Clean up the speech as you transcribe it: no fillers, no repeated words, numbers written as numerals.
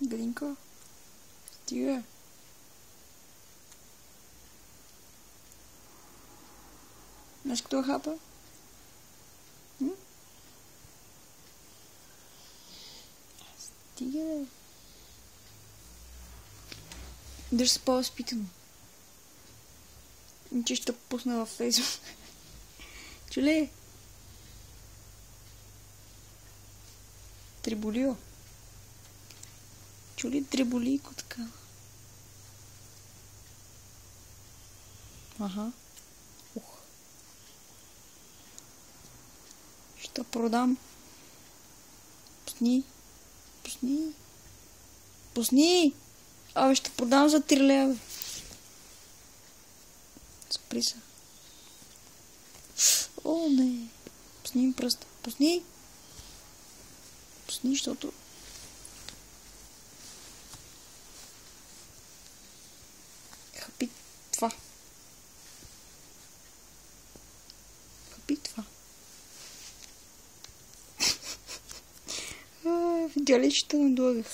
Галинко, стига. Знаеш като хапа? Стига, бе. Държи се по-възпитано. Че ще пусна във Фейсбук. Чуле? Триболио. Чули дреболийко така? Ага. Ух. Ще продам. Пусни. Пусни. Пусни! Абе, ще продам за 3 лева. Спри се. О, не. Пусни ми пръста. Пусни. Пусни, защото... Хапи това. Хапи това. Видя ли, че те надлагах?